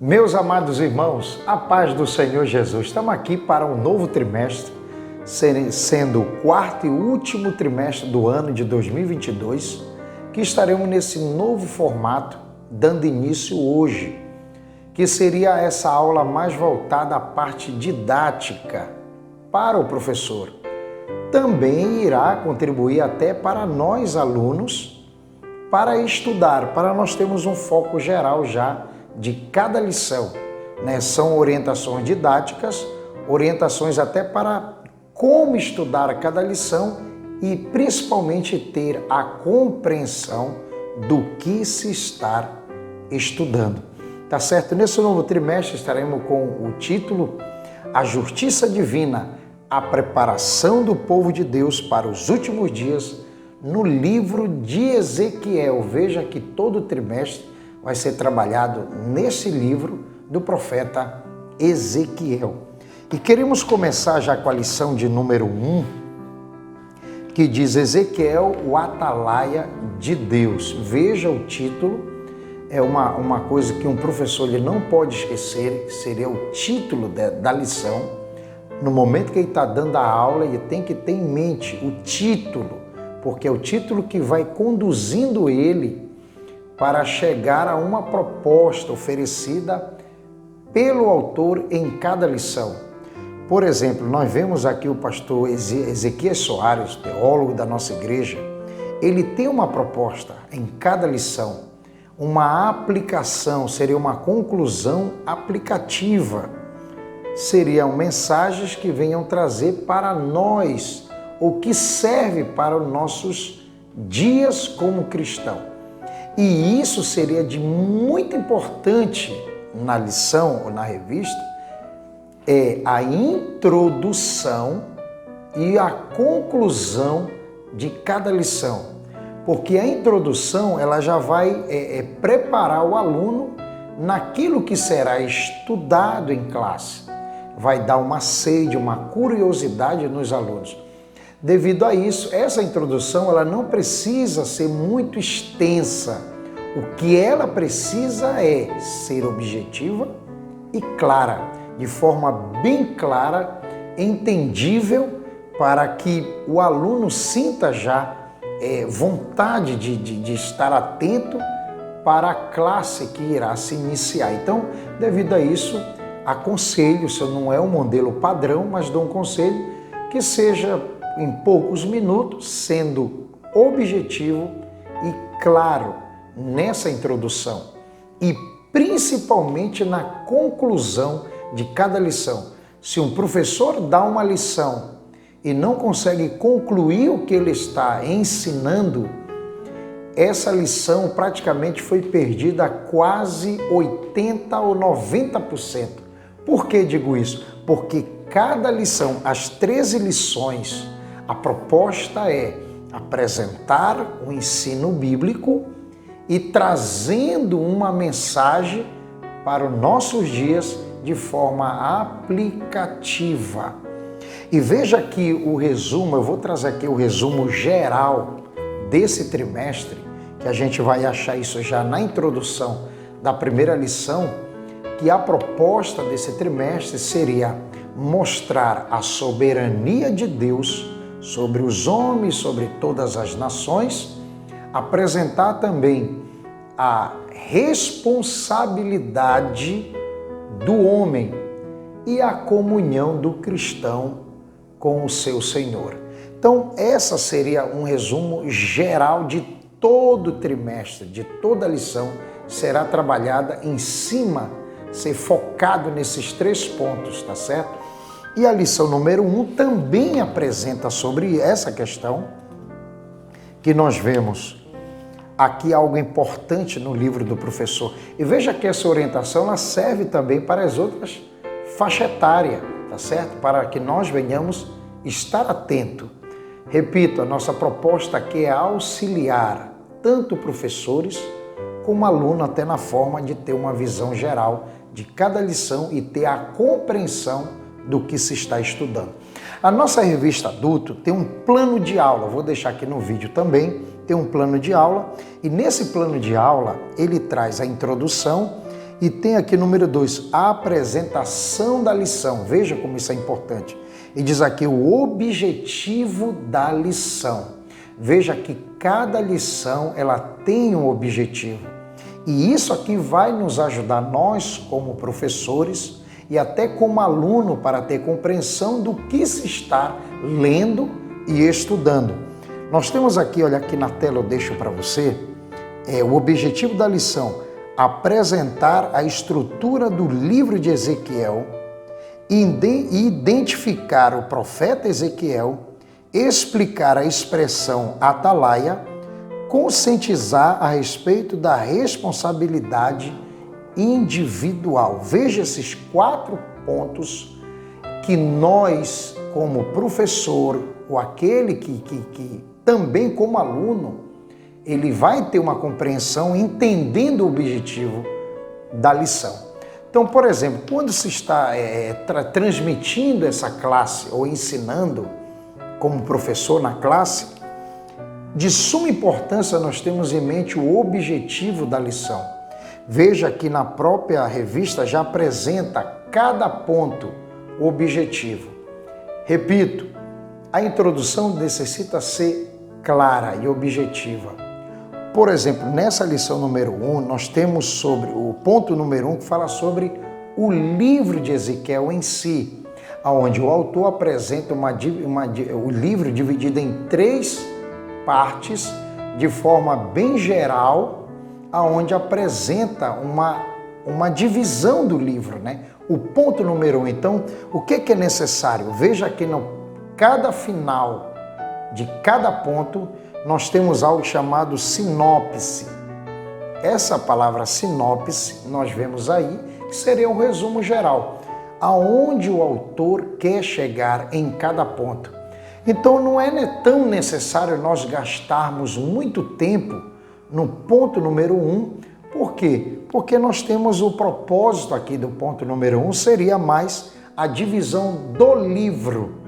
Meus amados irmãos, a paz do Senhor Jesus. Estamos aqui para um novo trimestre, sendo o quarto e último trimestre do ano de 2022, que estaremos nesse novo formato, dando início hoje, que seria essa aula mais voltada à parte didática para o professor. Também irá contribuir até para nós alunos, para estudar, para nós termos um foco geral já de cada lição, né? São orientações didáticas, orientações até para como estudar cada lição e principalmente ter a compreensão do que se está estudando. Tá certo? Nesse novo trimestre estaremos com o título A Justiça Divina, a preparação do povo de Deus para os últimos dias, no livro de Ezequiel. Veja que todo trimestre vai ser trabalhado nesse livro do profeta Ezequiel. E queremos começar já com a lição de número 1, que diz Ezequiel, o atalaia de Deus. Veja o título, é uma coisa que um professor ele não pode esquecer, seria o título da lição. No momento que ele está dando a aula, ele tem que ter em mente o título, porque é o título que vai conduzindo ele para chegar a uma proposta oferecida pelo autor em cada lição. Por exemplo, nós vemos aqui o pastor Ezequiel Soares, teólogo da nossa igreja, ele tem uma proposta em cada lição, uma aplicação, seria uma conclusão aplicativa, seriam mensagens que venham trazer para nós o que serve para os nossos dias como cristão. E isso seria de muito importante na lição ou na revista, é a introdução e a conclusão de cada lição. Porque a introdução ela já vai preparar o aluno naquilo que será estudado em classe. Vai dar uma sede, uma curiosidade nos alunos. Devido a isso, essa introdução ela não precisa ser muito extensa. O que ela precisa é ser objetiva e clara, de forma bem clara, entendível, para que o aluno sinta já vontade de estar atento para a classe que irá se iniciar. Então, devido a isso, aconselho, isso não é um modelo padrão, mas dou um conselho que seja em poucos minutos, sendo objetivo e claro nessa introdução e principalmente na conclusão de cada lição. Se um professor dá uma lição e não consegue concluir o que ele está ensinando, essa lição praticamente foi perdida a quase 80% ou 90%. Por que digo isso? Porque cada lição, as 13 lições, a proposta é apresentar o ensino bíblico e trazendo uma mensagem para os nossos dias de forma aplicativa. E veja aqui o resumo, eu vou trazer aqui o resumo geral desse trimestre, que a gente vai achar isso já na introdução da primeira lição, que a proposta desse trimestre seria mostrar a soberania de Deus sobre os homens, sobre todas as nações, apresentar também a responsabilidade do homem e a comunhão do cristão com o seu Senhor. Então, essa seria um resumo geral de todo o trimestre, de toda a lição, será trabalhada em cima, ser focado nesses 3 pontos, tá certo? E a lição número 1 também apresenta sobre essa questão, que nós vemos aqui algo importante no livro do professor. E veja que essa orientação ela serve também para as outras faixas etárias, tá certo? Para que nós venhamos estar atento. Repito, a nossa proposta aqui é auxiliar tanto professores como aluno, até na forma de ter uma visão geral de cada lição e ter a compreensão do que se está estudando. A nossa revista Adulto tem um plano de aula, vou deixar aqui no vídeo também, tem um plano de aula e nesse plano de aula ele traz a introdução E tem aqui número 2, a apresentação da lição. Veja como isso é importante. E diz aqui o objetivo da lição. Veja que cada lição ela tem um objetivo. E isso aqui vai nos ajudar nós como professores e até como aluno para ter compreensão do que se está lendo e estudando. Nós temos aqui, olha aqui na tela eu deixo para você, o objetivo da lição, apresentar a estrutura do livro de Ezequiel, identificar o profeta Ezequiel, explicar a expressão atalaia, conscientizar a respeito da responsabilidade individual. Veja esses 4 pontos que nós, como professor, ou aquele que também como aluno, ele vai ter uma compreensão entendendo o objetivo da lição. Então, por exemplo, quando se está transmitindo essa classe ou ensinando como professor na classe, de suma importância nós temos em mente o objetivo da lição. Veja que na própria revista já apresenta cada ponto o objetivo. Repito, a introdução necessita ser clara e objetiva. Por exemplo, nessa lição número 1, nós temos sobre o ponto número 1 que fala sobre o livro de Ezequiel em si, onde o autor apresenta o livro dividido em 3 partes de forma bem geral, aonde apresenta uma divisão do livro, né? O ponto número 1, então, o que é necessário? Veja que no cada final de cada ponto nós temos algo chamado sinopse. Essa palavra sinopse nós vemos aí que seria um resumo geral, aonde o autor quer chegar em cada ponto. Então não é tão necessário nós gastarmos muito tempo no ponto número 1. Por quê? Porque nós temos o propósito aqui do ponto número 1, seria mais a divisão do livro.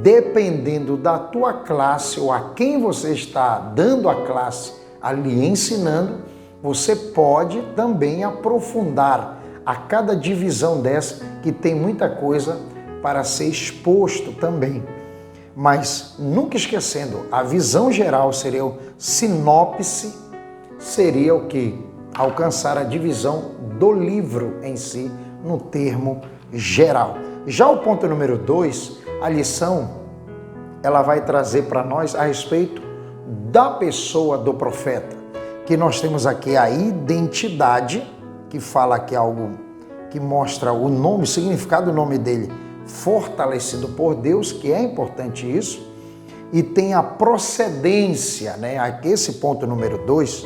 Dependendo da tua classe ou a quem você está dando a classe ali ensinando, você pode também aprofundar a cada divisão dessa, que tem muita coisa para ser exposto também. Mas nunca esquecendo, a visão geral seria o sinopse, seria o que? Alcançar a divisão do livro em si, no termo geral. Já o ponto número 2, a lição, ela vai trazer para nós a respeito da pessoa do profeta, que nós temos aqui a identidade, que fala aqui algo que mostra o nome, o significado do nome dele, fortalecido por Deus, que é importante isso, e tem a procedência, né? Aqui esse ponto número 2,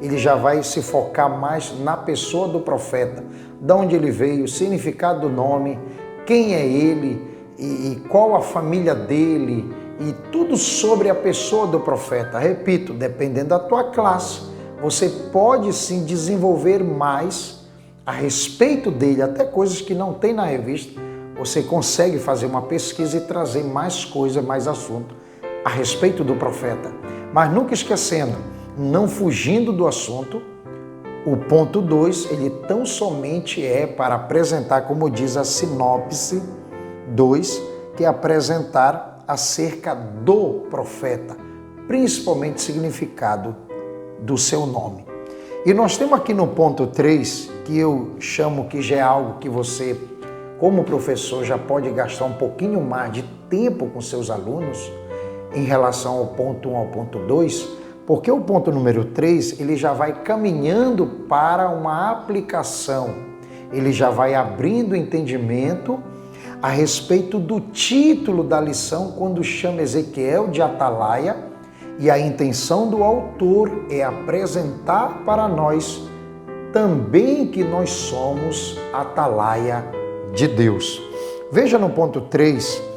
ele já vai se focar mais na pessoa do profeta, de onde ele veio, o significado do nome, quem é ele e qual a família dele e tudo sobre a pessoa do profeta. Repito, dependendo da tua classe, você pode sim desenvolver mais a respeito dele, até coisas que não tem na revista. Você consegue fazer uma pesquisa e trazer mais coisa, mais assunto a respeito do profeta. Mas nunca esquecendo, não fugindo do assunto, o ponto 2, ele tão somente é para apresentar, como diz a sinopse 2, que é apresentar acerca do profeta, principalmente significado do seu nome. E nós temos aqui no ponto 3, que eu chamo que já é algo que você, como professor, já pode gastar um pouquinho mais de tempo com seus alunos em relação ao ponto 1 ao ponto 2, porque o ponto número 3, ele já vai caminhando para uma aplicação, ele já vai abrindo entendimento a respeito do título da lição, quando chama Ezequiel de atalaia, e a intenção do autor é apresentar para nós também que nós somos atalaia de Deus. Veja no ponto 3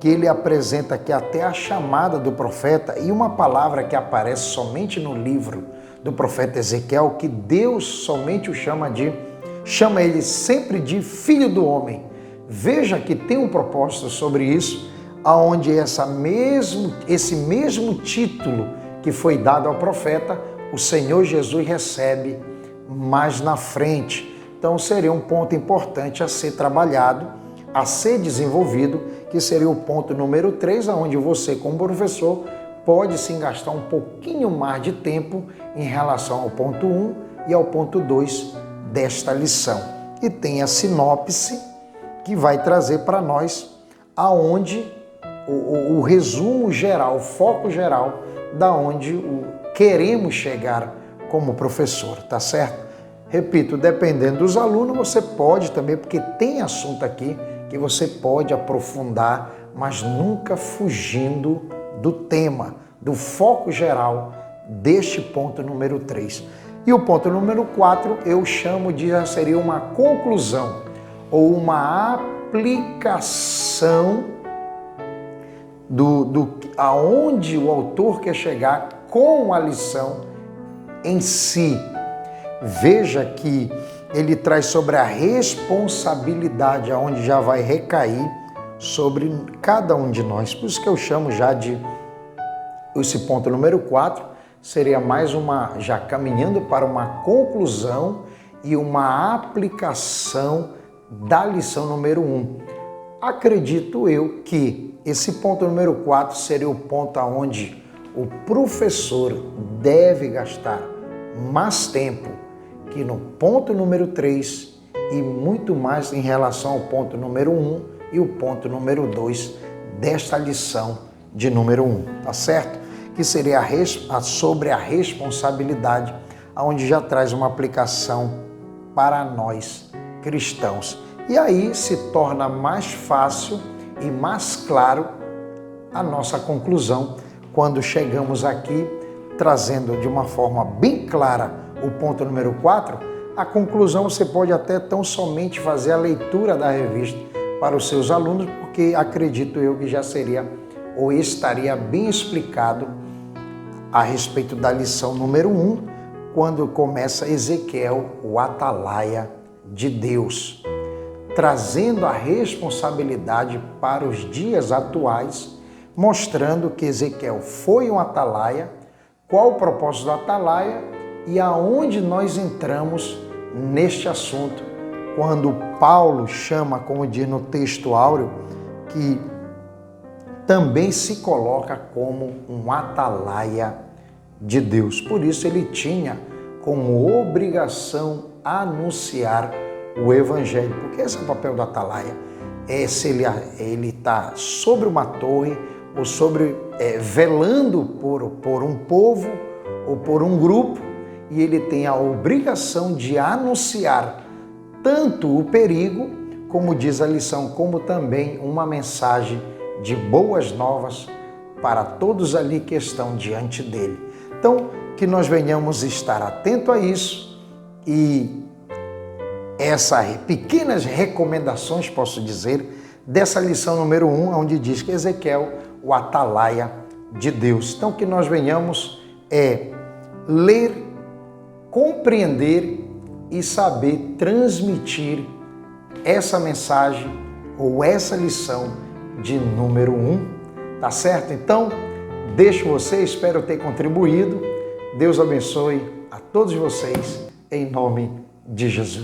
que ele apresenta aqui até a chamada do profeta e uma palavra que aparece somente no livro do profeta Ezequiel, que Deus somente o chama ele sempre de filho do homem. Veja que tem um propósito sobre isso, aonde esse mesmo título que foi dado ao profeta, o Senhor Jesus recebe mais na frente. Então seria um ponto importante a ser trabalhado, a ser desenvolvido, que seria o ponto número 3, onde você, como professor, pode sim gastar um pouquinho mais de tempo em relação ao ponto 1 e ao ponto 2 desta lição. E tem a sinopse, que vai trazer para nós aonde o resumo geral, o foco geral, da onde queremos chegar como professor, tá certo? Repito, dependendo dos alunos, você pode também, porque tem assunto aqui que você pode aprofundar, mas nunca fugindo do tema, do foco geral deste ponto número 3. E o ponto número 4 eu chamo de, já seria uma conclusão ou uma aplicação aonde o autor quer chegar com a lição em si. Veja que ele traz sobre a responsabilidade, aonde já vai recair sobre cada um de nós. Por isso que eu chamo já de esse ponto número 4, seria mais já caminhando para uma conclusão e uma aplicação da lição número 1. Acredito eu que esse ponto número 4 seria o ponto aonde o professor deve gastar mais tempo que no ponto número 3 e muito mais em relação ao ponto número 1 e o ponto número 2 desta lição de número 1, tá certo? Que seria sobre a responsabilidade, onde já traz uma aplicação para nós cristãos. E aí se torna mais fácil e mais claro a nossa conclusão quando chegamos aqui trazendo de uma forma bem clara o ponto número 4, a conclusão você pode até tão somente fazer a leitura da revista para os seus alunos, porque acredito eu que já seria ou estaria bem explicado a respeito da lição número 1, quando começa Ezequiel, o atalaia de Deus, trazendo a responsabilidade para os dias atuais, mostrando que Ezequiel foi um atalaia, qual o propósito do atalaia e aonde nós entramos neste assunto, quando Paulo chama, como diz no texto áureo, que também se coloca como um atalaia de Deus. Por isso ele tinha como obrigação anunciar o evangelho, porque esse é o papel do atalaia. Se ele está sobre uma torre ou velando por um povo ou por um grupo, e ele tem a obrigação de anunciar tanto o perigo, como diz a lição, como também uma mensagem de boas novas para todos ali que estão diante dele. Então, que nós venhamos estar atento a isso e essas pequenas recomendações, posso dizer, dessa lição número 1, onde diz que Ezequiel, o atalaia de Deus. Então, que nós venhamos ler, compreender e saber transmitir essa mensagem ou essa lição de número 1, tá certo? Então, deixo você, espero ter contribuído. Deus abençoe a todos vocês, em nome de Jesus.